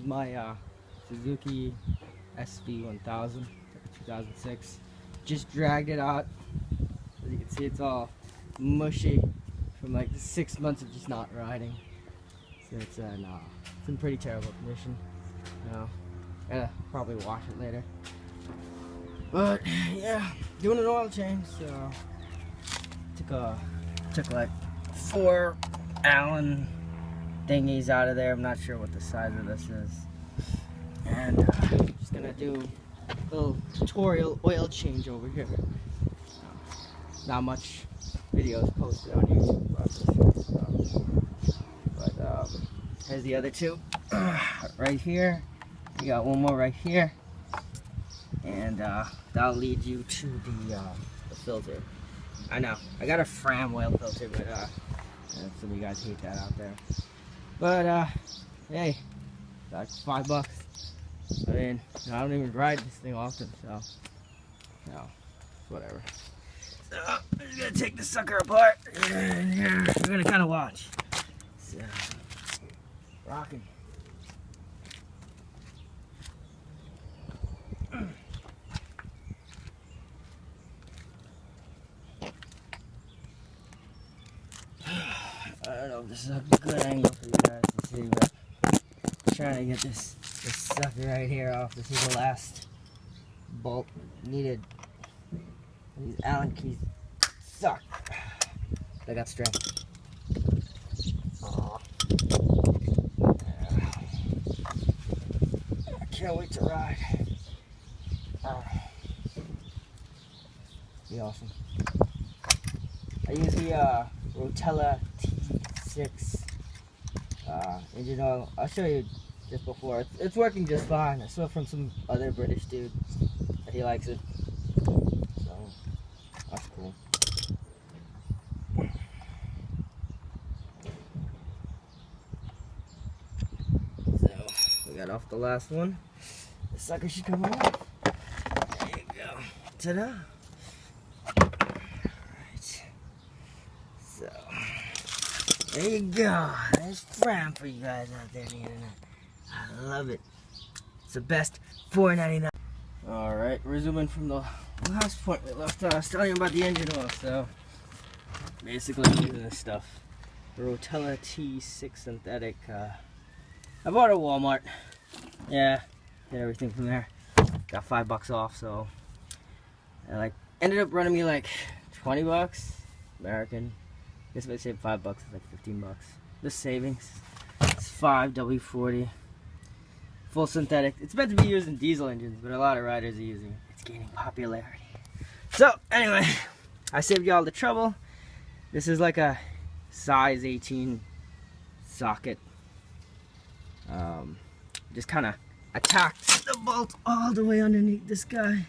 my Suzuki SV1000 2006. Just dragged it out. As you can see, it's all mushy from like 6 months of just not riding. So it's in pretty terrible condition. Gotta probably wash it later. But yeah, doing an oil change. So took like 4 Allen thingies out of there. I'm not sure what the size of this is. And just gonna do a little tutorial oil change over here. Not much videos posted on YouTube about this. But here's the other two. Right here. We got one more right here. And that'll lead you to the filter. I know, I got a Fram oil filter, but some of you guys hate that out there. But hey, that's $5. I mean, I don't even ride this thing often, so whatever. So I'm just gonna take the sucker apart, and here we're gonna kind of watch. So, rocking. I don't know if this is a good angle for you guys to see, but I'm trying to get this sucker right here off. This is the last bolt needed. These Allen keys suck. They got strength. Aw. I can't wait to ride. Be awesome. I use the Rotella T6 engine oil. I'll show you just before. It's working just fine. I saw from some other British dude that he likes it. So that's cool. So we got off the last one. The sucker should come off. There you go. Ta-da! So, there you go. There's Fram for you guys out there on the internet. I love it. It's the best. $4.99. Alright, resuming from the last point we left off. I was telling you about the engine oil. So, basically, I'm using this stuff. The Rotella T6 synthetic. I bought it at Walmart. Yeah, get everything from there. Got $5 off, so it ended up running me like $20 American. I guess if I save $5, it's like $15. The savings. It's 5 W40. Full synthetic. It's meant to be used in diesel engines, but a lot of riders are using it. It's gaining popularity. So, anyway, I saved y'all the trouble. This is like a size 18 socket. Just kind of attacked the bolt all the way underneath this guy.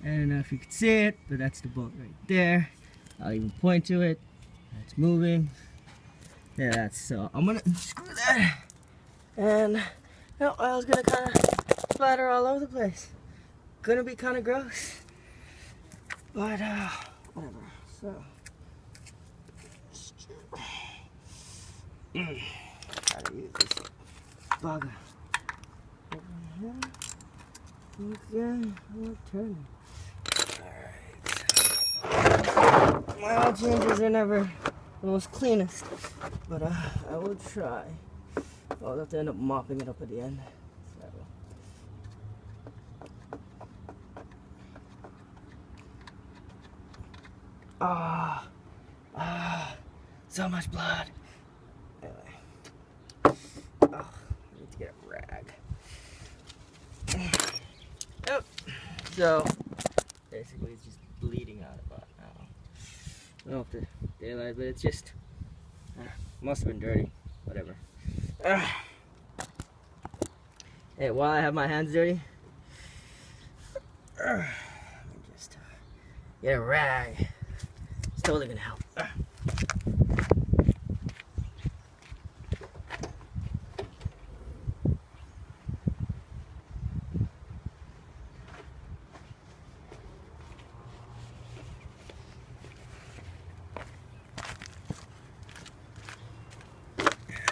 I don't know if you can see it, but that's the bolt right there. I'll even point to it. It's moving. Yeah, that's so. I'm gonna screw that, and oil's gonna kind of splatter all over the place. Gonna be kind of gross, but whatever. So, gotta use this bugger. Okay, I'm turning. Alright. My oil changes are never the most cleanest, but I will try. I'll have to end up mopping it up at the end. So. So much blood. Anyway. I need to get a rag. Yep. So, basically it's just bleeding out about now. I don't know if the daylight, but it's just, must have been dirty. Whatever. Hey, while I have my hands dirty, let me just get a rag. It's totally gonna help. I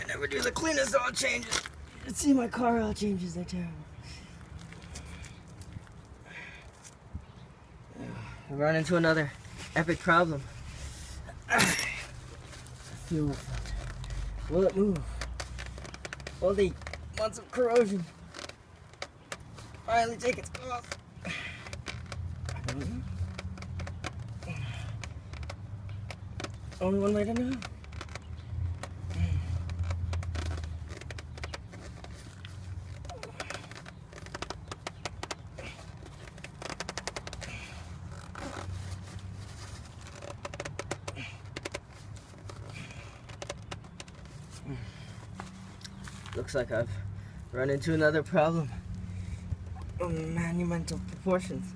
never do the cleanest oil changes. Let's see my car oil changes, they're terrible. I run into another epic problem. Fuel filter. Will it move? Will the months of corrosion finally take its course? I don't know. Only one way to know. Looks like I've run into another problem of monumental proportions.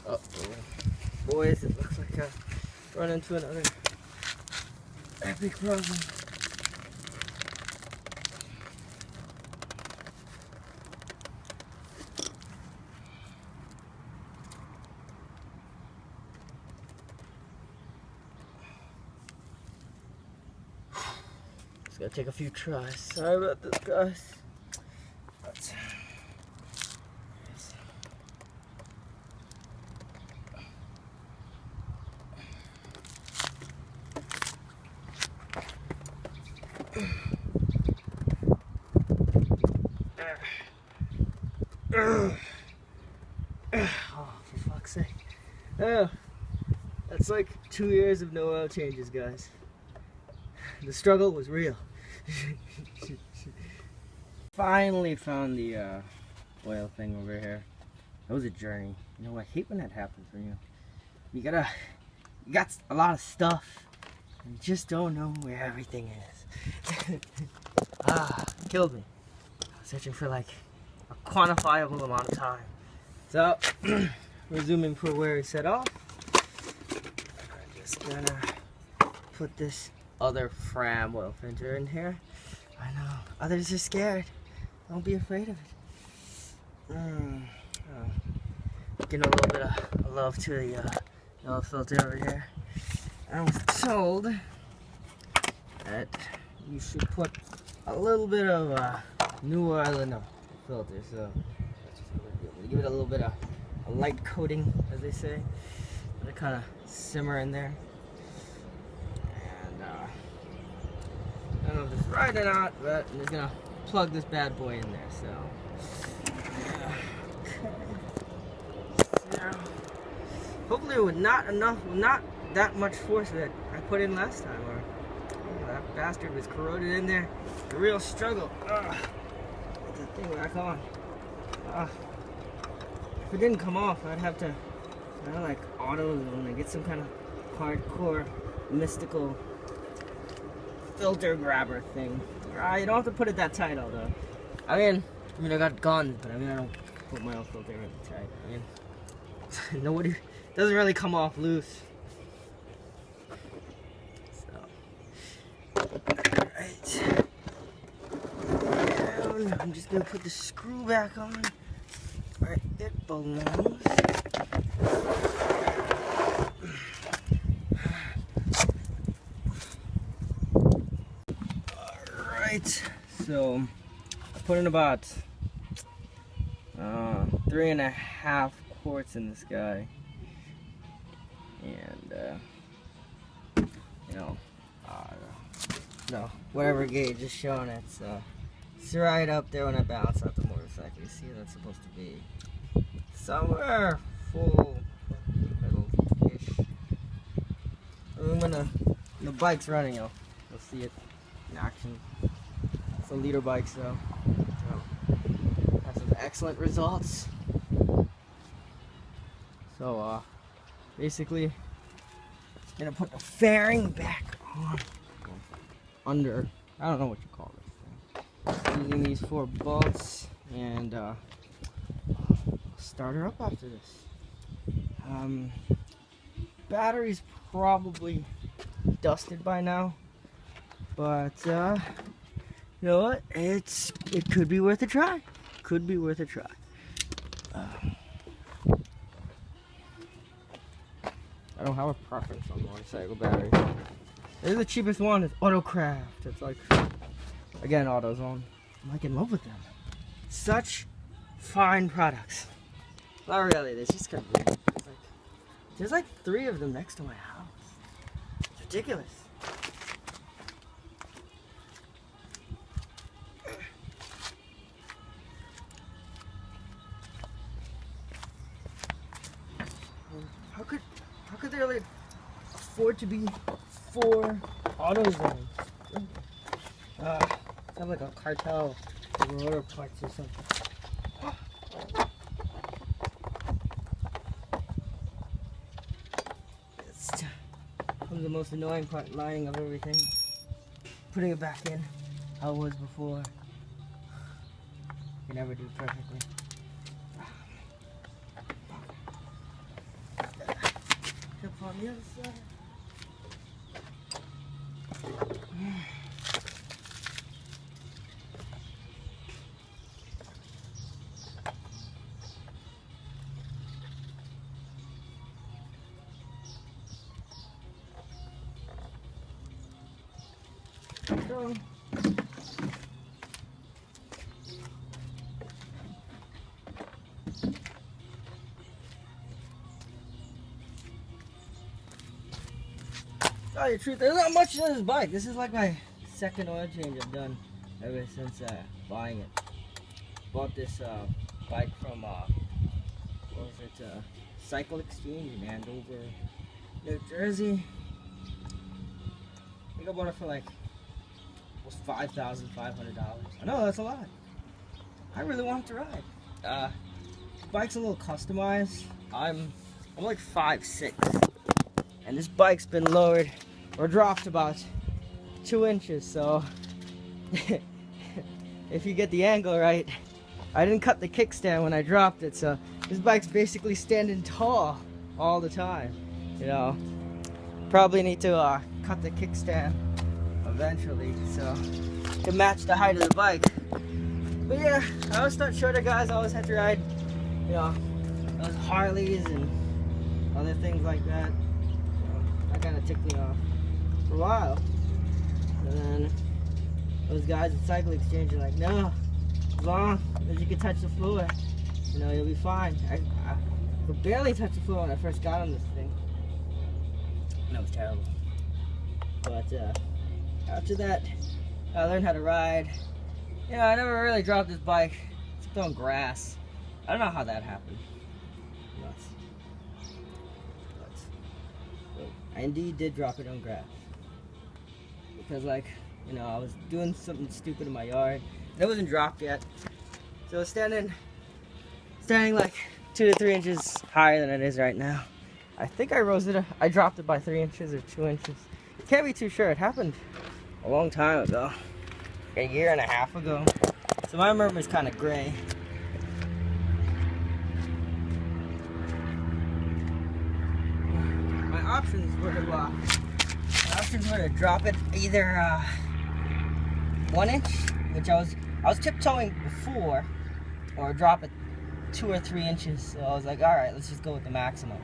Uh-oh. Boys, it looks like I've run into another epic problem. It's gonna take a few tries. Sorry about this, guys. But oh, for fuck's sake. Oh, that's like 2 years of no oil changes, guys. The struggle was real. Finally found the oil thing over here. It was a journey. You know, I hate when that happens when you got a lot of stuff and you just don't know where everything is. Killed me. I was searching for like a quantifiable amount of time. So, resuming for where we set off, I'm just gonna put this other Fram oil filter in here. I know, others are scared. Don't be afraid of it. Getting a little bit of love to the oil filter over here. I was told that you should put a little bit of new oil in the filter, so give it a little bit of a light coating, as they say. Let it kind of simmer in there. And I don't know if this is right or not, but I'm just gonna plug this bad boy in there. So, okay. So hopefully, with not that much force that I put in last time, or that bastard was corroded in there. A real struggle. Get that thing back on. If it didn't come off, I'd have to like AutoZone and get some kind of hardcore mystical filter grabber thing. You don't have to put it that tight, although. I mean I got guns, but I don't put my own filter really tight. I mean, nobody doesn't really come off loose. So, alright. I'm just gonna put the screw back on where it belongs. Alright, so I put in about 3.5 quarts in this guy, and no, whatever gauge is showing it, so it's right up there when I balance out the motorcycle. You see, that's supposed to be somewhere full middle-ish. When the bike's running, you'll see it in action. It's a liter bike, so have some excellent results. So basically, I'm gonna put the fairing back on under. I don't know what you call this thing. Using these 4 bolts, and start her up after this. battery's probably dusted by now, but you know what? It could be worth a try. Could be worth a try. I don't have a preference on motorcycle batteries. This is the cheapest one. It's Autocraft. It's like, again, AutoZone. I'm like in love with them. Such fine products. Not really. It's just kind of weird. There's like 3 of them next to my house. It's ridiculous. How could they really afford to be 4 AutoZones? It's have like a cartel of rotor parts or something. It's one of the most annoying part, lining of everything. Putting it back in how it was before. You never do perfectly. Up on the other side. So, tell you the truth, there's not much to this bike. This is like my second oil change I've done ever since buying it. Bought this bike from what was it? Cycle Exchange in Andover, New Jersey. I think I bought it for like almost $5,500. I know that's a lot. I really want it to ride. The bike's a little customized. I'm like 5'6", and this bike's been lowered or dropped about 2 inches. So if you get the angle right, I didn't cut the kickstand when I dropped it, so this bike's basically standing tall all the time. You know, probably need to cut the kickstand eventually so to match the height of the bike. But yeah, I always thought shorter guys always had to ride, you know, those Harleys and other things like that. You know, that kind of ticked me off for a while. And then those guys at Cycle Exchange are like, no, as long as you can touch the floor, you know, you'll be fine. I could barely touch the floor when I first got on this thing. And that was terrible. But after that, I learned how to ride. You know, I never really dropped this bike except on grass. I don't know how that happened. But I indeed did drop it on grass. Because, like, you know, I was doing something stupid in my yard. It wasn't dropped yet. So I was standing like 2 to 3 inches higher than it is right now. I think I dropped it by 3 inches or 2 inches. Can't be too sure. It happened a long time ago. A year and a half ago. So my memory's kind of gray. My options were to drop it either 1 inch, which I was tiptoeing before, or drop it 2 or 3 inches. So I was like, all right, let's just go with the maximum.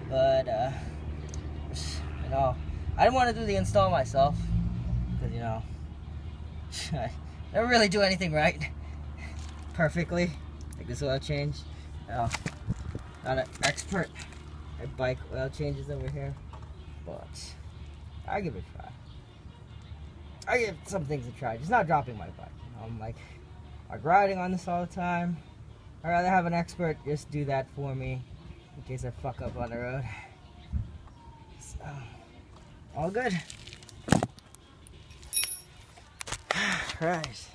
But you know, I didn't want to do the install myself because, you know, I never really do anything right perfectly, like this oil change. Not an expert at bike oil changes over here, but I give it a try. I give some things a try, just not dropping my bike. You know, I'm like riding on this all the time. I'd rather have an expert just do that for me in case I fuck up on the road. So, all good. Right.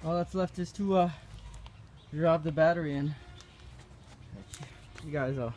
All that's left is to drop the battery in. You guys will